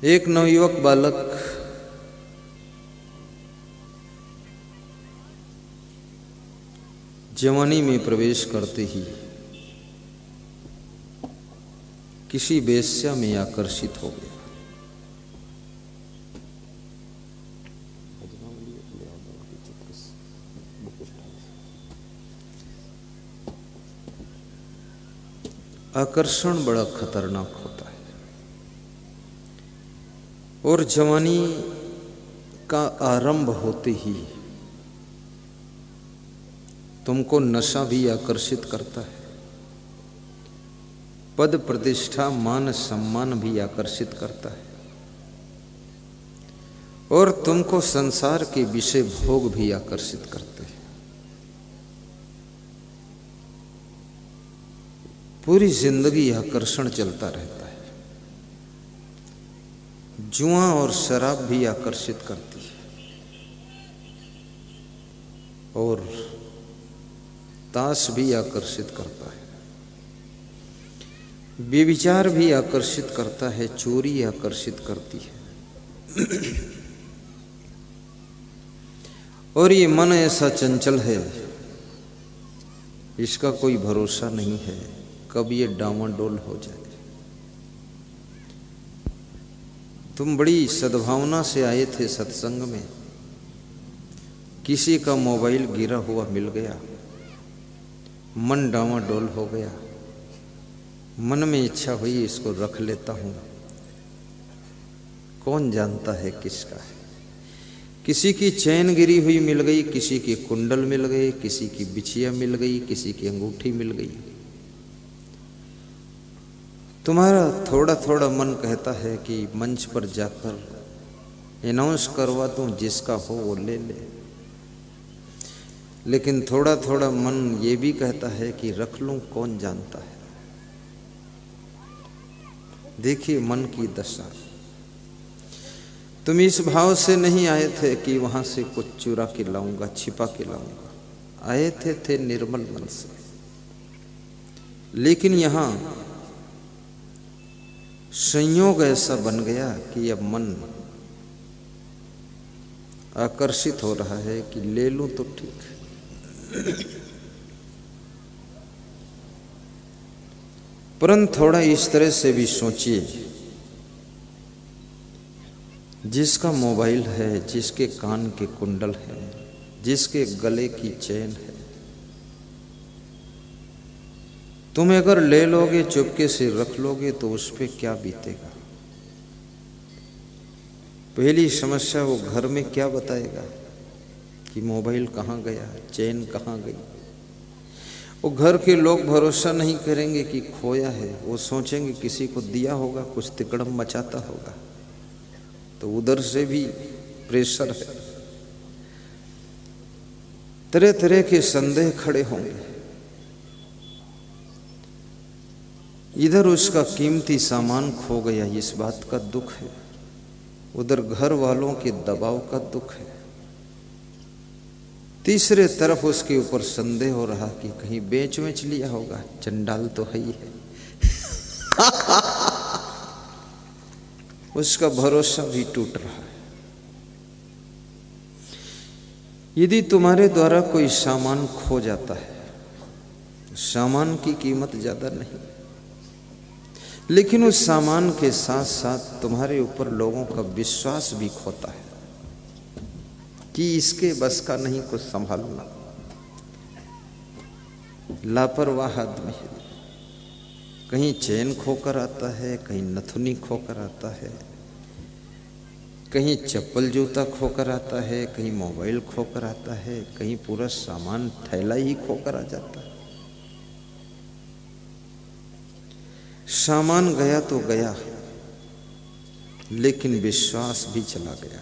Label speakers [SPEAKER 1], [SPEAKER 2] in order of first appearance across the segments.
[SPEAKER 1] एक नवयुवक बालक जवानी में प्रवेश करते ही किसी वेश्या में आकर्षित हो गया। आकर्षण बड़ा खतरनाक होता है और जवानी का आरंभ होते ही तुमको नशा भी आकर्षित करता है, पद प्रतिष्ठा मान सम्मान भी आकर्षित करता है और तुमको संसार के विषय भोग भी आकर्षित करते हैं। पूरी जिंदगी आकर्षण चलता रहता है। जुआ और शराब भी आकर्षित करती है और ताश भी आकर्षित करता है, व्यभिचार भी आकर्षित करता है, चोरी आकर्षित करती है। और ये मन ऐसा चंचल है, इसका कोई भरोसा नहीं है कब ये डामाडोल हो जाए। तुम बड़ी सद्भावना से आए थे सत्संग में, किसी का मोबाइल गिरा हुआ मिल गया, मन डामाडोल हो गया, मन में इच्छा हुई इसको रख लेता हूं, कौन जानता है किसका है। किसी की चैन गिरी हुई मिल गई, किसी के कुंडल मिल गए, किसी की बिछिया मिल गई, किसी की अंगूठी मिल गई। तुम्हारा थोड़ा थोड़ा मन कहता है कि मंच पर जाकर अनाउंस करवा दूं, जिसका हो वो ले ले, लेकिन थोड़ा थोड़ा मन ये भी कहता है कि रख लूं, कौन जानता है। देखिए मन की दशा। तुम इस भाव से नहीं आए थे कि वहां से कुछ चुरा के लाऊंगा, छिपा के लाऊंगा। आए थे निर्मल मन से, लेकिन यहां संयोग ऐसा बन गया कि अब मन आकर्षित हो रहा है कि ले लूं तो ठीक। परंतु थोड़ा इस तरह से भी सोचिए, जिसका मोबाइल है, जिसके कान के कुंडल है, जिसके गले की चैन है, तुम अगर ले लोगे, चुपके से रख लोगे तो उस पे क्या बीतेगा। पहली समस्या, वो घर में क्या बताएगा कि मोबाइल कहाँ गया, चैन कहाँ गई। वो घर के लोग भरोसा नहीं करेंगे कि खोया है, वो सोचेंगे किसी को दिया होगा, कुछ तिकड़म मचाता होगा। तो उधर से भी प्रेशर है, तरह तरह के संदेह खड़े होंगे। इधर उसका कीमती सामान खो गया, इस बात का दुख है, उधर घर वालों के दबाव का दुख है, तीसरे तरफ उसके ऊपर संदेह हो रहा कि कहीं बेच वेच लिया होगा, चंडाल तो है ही है। उसका भरोसा भी टूट रहा है। यदि तुम्हारे द्वारा कोई सामान खो जाता है, सामान की कीमत ज्यादा नहीं, लेकिन उस सामान के साथ साथ तुम्हारे ऊपर लोगों का विश्वास भी खोता है कि इसके बस का नहीं कुछ संभालना। लापरवाह आदमी है, कहीं चैन खोकर आता है, कहीं नथुनी खोकर आता है, कहीं चप्पल जूता खोकर आता है, कहीं मोबाइल खोकर आता है, कहीं पूरा सामान थैला ही खोकर आ जाता है। सामान गया तो गया, लेकिन विश्वास भी चला गया।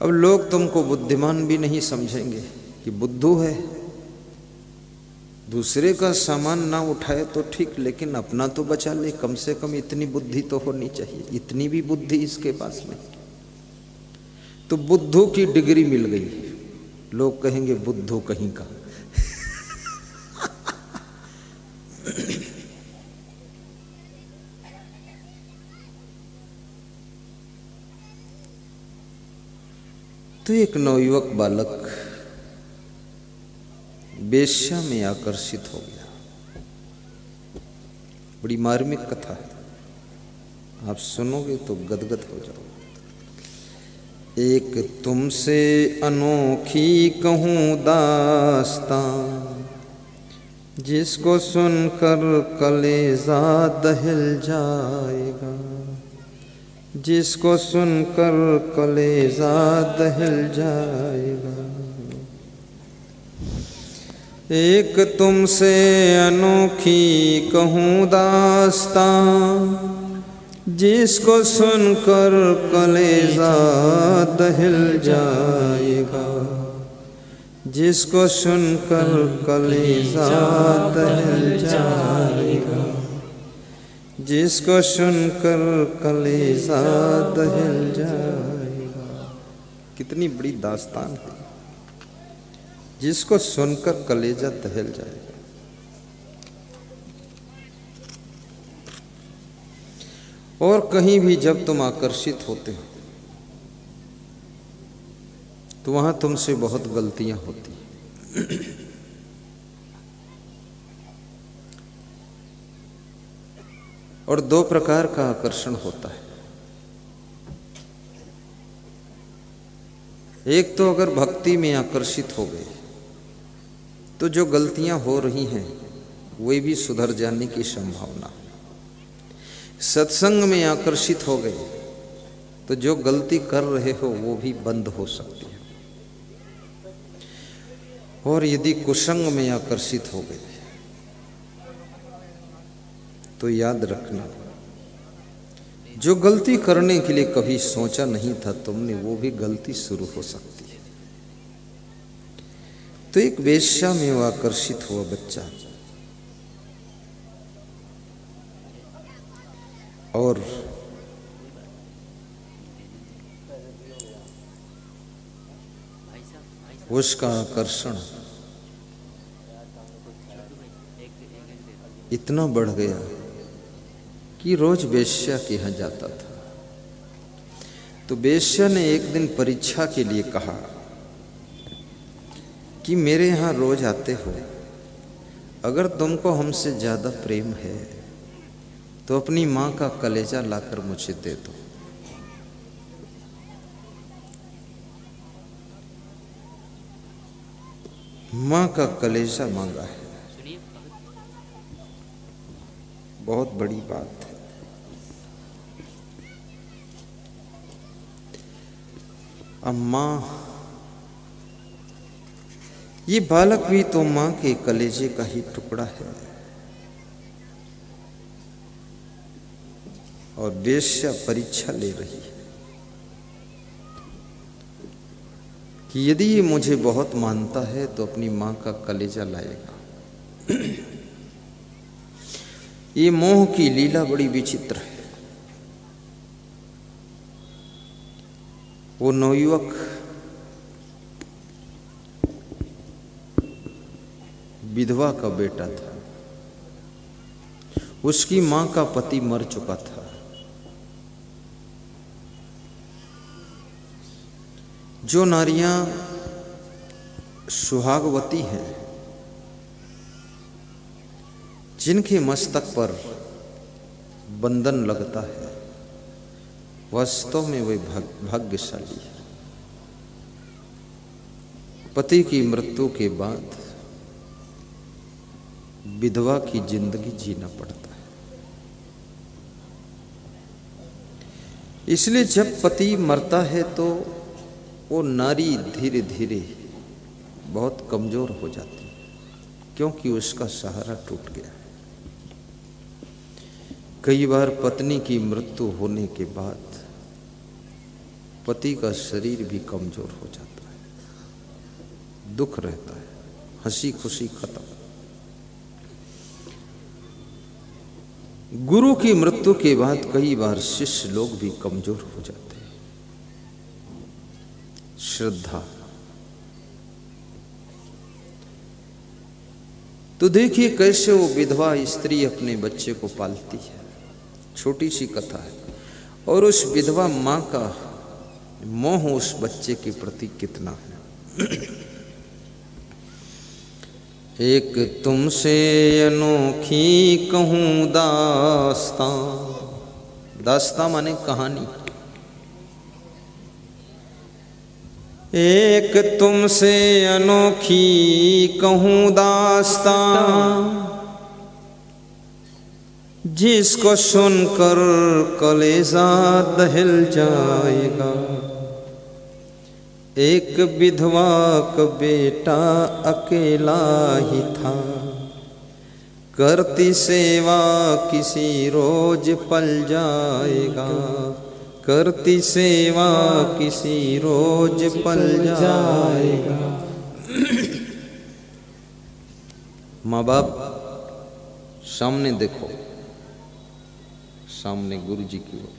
[SPEAKER 1] अब लोग तुमको बुद्धिमान भी नहीं समझेंगे कि बुद्धू है, दूसरे का सामान ना उठाए तो ठीक, लेकिन अपना तो बचा ले, कम से कम इतनी बुद्धि तो होनी चाहिए। इतनी भी बुद्धि इसके पास नहीं। तो बुद्धू की डिग्री मिल गई, लोग कहेंगे बुद्धू कहीं का। तो एक नवयुवक बालक वेश्या में आकर्षित हो गया। बड़ी मार्मिक कथा है, आप सुनोगे तो गदगद हो जाओगे। एक तुमसे अनोखी कहूँ दास्तां, जिसको सुनकर कलेजा दहल जाएगा, जिसको सुनकर कलेजा दहल जाएगा। एक तुमसे अनोखी कहूँ दास्तां, जिसको सुनकर कलेजा दहल जाएगा, जिसको सुनकर कलेजा दहल जाएगा, जिसको सुनकर कलेजा दहल जाएगा। कितनी बड़ी दास्तान है, जिसको सुनकर कलेजा दहल जाएगा। और कहीं भी जब तुम आकर्षित होते हो तो वहां तुमसे बहुत गलतियां होती हैं। और दो प्रकार का आकर्षण होता है। एक तो अगर भक्ति में आकर्षित हो गए तो जो गलतियां हो रही हैं वे भी सुधर जाने की संभावना। सत्संग में आकर्षित हो गए तो जो गलती कर रहे हो वो भी बंद हो सकती है। और यदि कुसंग में आकर्षित हो गए तो याद रखना, जो गलती करने के लिए कभी सोचा नहीं था तुमने, वो भी गलती शुरू हो सकती है। तो एक वेश्या में वो आकर्षित हुआ बच्चा, और उसका आकर्षण इतना बढ़ गया कि रोज वेश्या के यहाँ जाता था। तो वेश्या ने एक दिन परीक्षा के लिए कहा कि मेरे यहाँ रोज आते हो, अगर तुमको हमसे ज्यादा प्रेम है तो अपनी माँ का कलेजा लाकर मुझे दे दो। माँ का कलेजा मांगा है, बहुत बड़ी बात है। अम्मा, ये बालक भी तो माँ के कलेजे का ही टुकड़ा है। और वेश्या परीक्षा ले रही है कि यदि ये मुझे बहुत मानता है तो अपनी माँ का कलेजा लाएगा। ये मोह की लीला बड़ी विचित्र है। वो नवयुवक विधवा का बेटा था, उसकी मां का पति मर चुका था। जो नारियां सुहागवती हैं, जिनके मस्तक पर बंधन लगता है, वास्तव में वे भाग्यशाली है। पति की मृत्यु के बाद विधवा की जिंदगी जीना पड़ता है। इसलिए जब पति मरता है तो वो नारी धीरे धीरे बहुत कमजोर हो जाती है, क्योंकि उसका सहारा टूट गया। कई बार पत्नी की मृत्यु होने के बाद पति का शरीर भी कमजोर हो जाता है, दुख रहता है, हंसी खुशी खत्म। गुरु की मृत्यु के बाद कई बार शिष्य लोग भी कमजोर हो जाते हैं। श्रद्धा, तो देखिए कैसे वो विधवा स्त्री अपने बच्चे को पालती है। छोटी सी कथा है। और उस विधवा माँ का मोह उस बच्चे के प्रति कितना है। एक तुमसे अनोखी कहूँ दास्तां, दास्तां माने कहानी। एक तुमसे अनोखी कहूँ दास्तां, जिसको सुनकर कलेजा दहल जाएगा। एक विधवा का बेटा अकेला ही था, करती सेवा किसी रोज पल जाएगा। करती सेवा किसी रोज पल जाएगा। माँ बाप सामने देखो, सामने गुरु जी की ओर,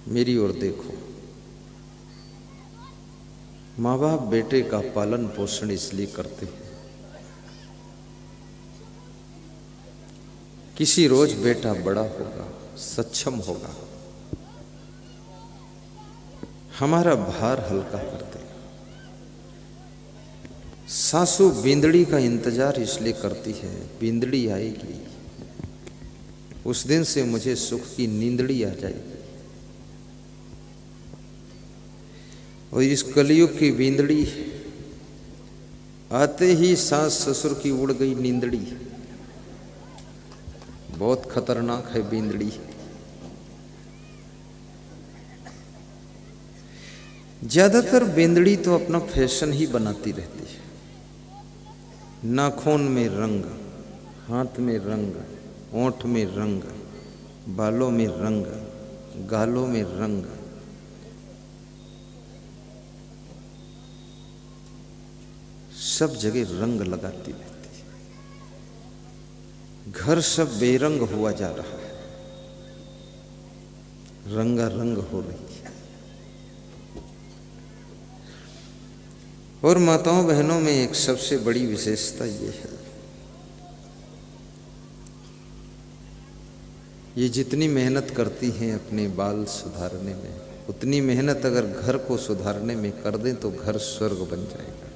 [SPEAKER 1] मेरी ओर देखो। माँ बाप बेटे का पालन पोषण इसलिए करते हैं, किसी रोज बेटा बड़ा होगा, सक्षम होगा, हमारा भार हल्का कर देगा। सासू बींदड़ी का इंतजार इसलिए करती है, बींदड़ी आएगी उस दिन से मुझे सुख की नींदड़ी आ जाएगी। और इस कलयुग की बींदड़ी आते ही सास ससुर की उड़ गई नींदड़ी। बहुत खतरनाक है बींदड़ी। ज्यादातर बींदड़ी तो अपना फैशन ही बनाती रहती है। नाखून में रंग, हाथ में रंग, ओंठ में रंग, बालों में रंग, गालों में रंग। सब जगह रंग लगाती रहती है। घर सब बेरंग हुआ जा रहा है, रंगा रंग हो रही है। और माताओं बहनों में एक सबसे बड़ी विशेषता ये है, ये जितनी मेहनत करती हैं अपने बाल सुधारने में, उतनी मेहनत अगर घर को सुधारने में कर दें तो घर स्वर्ग बन जाएगा।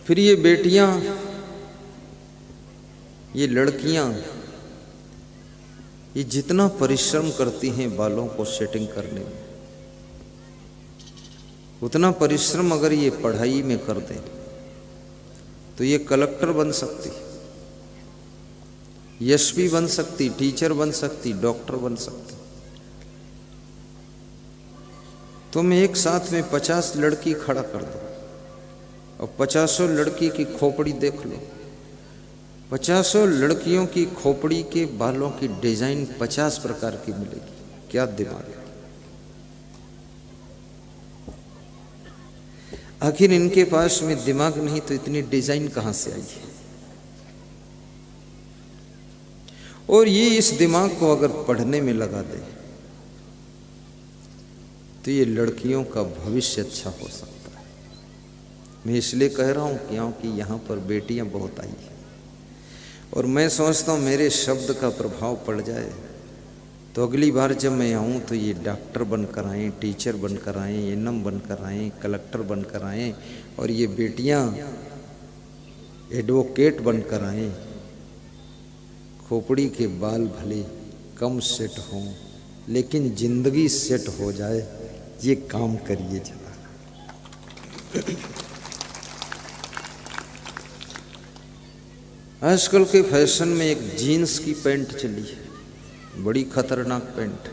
[SPEAKER 1] फिर ये बेटियां, ये लड़कियां, ये जितना परिश्रम करती हैं बालों को सेटिंग करने में, उतना परिश्रम अगर ये पढ़ाई में कर दें तो ये कलेक्टर बन सकती, एसपी बन सकती, टीचर बन सकती, डॉक्टर बन सकती। तुम एक साथ में 50 लड़की खड़ा कर दो और 50 लड़की की खोपड़ी देख लो। 50 लड़कियों की खोपड़ी के बालों की डिजाइन 50 प्रकार की मिलेगी। क्या दिमाग है। आखिर इनके पास में दिमाग नहीं तो इतनी डिजाइन कहां से आई है। और ये इस दिमाग को अगर पढ़ने में लगा दे तो ये लड़कियों का भविष्य अच्छा हो सकता है। मैं इसलिए कह रहा हूं क्योंकि यहाँ पर बेटियां बहुत आई हैं और मैं सोचता हूँ मेरे शब्द का प्रभाव पड़ जाए तो अगली बार जब मैं आऊँ तो ये डॉक्टर बनकर आएँ, टीचर बनकर आएँ, एनएम बनकर आएँ, कलेक्टर बनकर आएँ और ये बेटियाँ एडवोकेट बनकर आएँ। खोपड़ी के बाल भले कम सेट हों लेकिन जिंदगी सेट हो जाए, ये काम करिए जरा। आजकल के फैशन में एक जीन्स की पैंट चली है, बड़ी खतरनाक पैंट।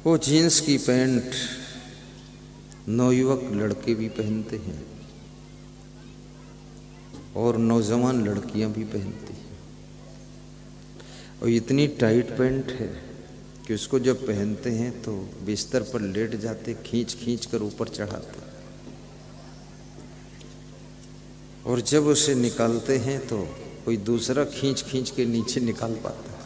[SPEAKER 1] वो जीन्स की पैंट नौयुवक लड़के भी पहनते हैं और नौजवान लड़कियां भी पहनती हैं। और इतनी टाइट पैंट है कि उसको जब पहनते हैं तो बिस्तर पर लेट जाते, खींच खींच कर ऊपर चढ़ाते, और जब उसे निकालते हैं तो कोई दूसरा खींच खींच के नीचे निकाल पाता है।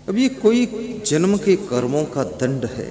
[SPEAKER 1] अब ये कोई जन्म के कर्मों का दंड है।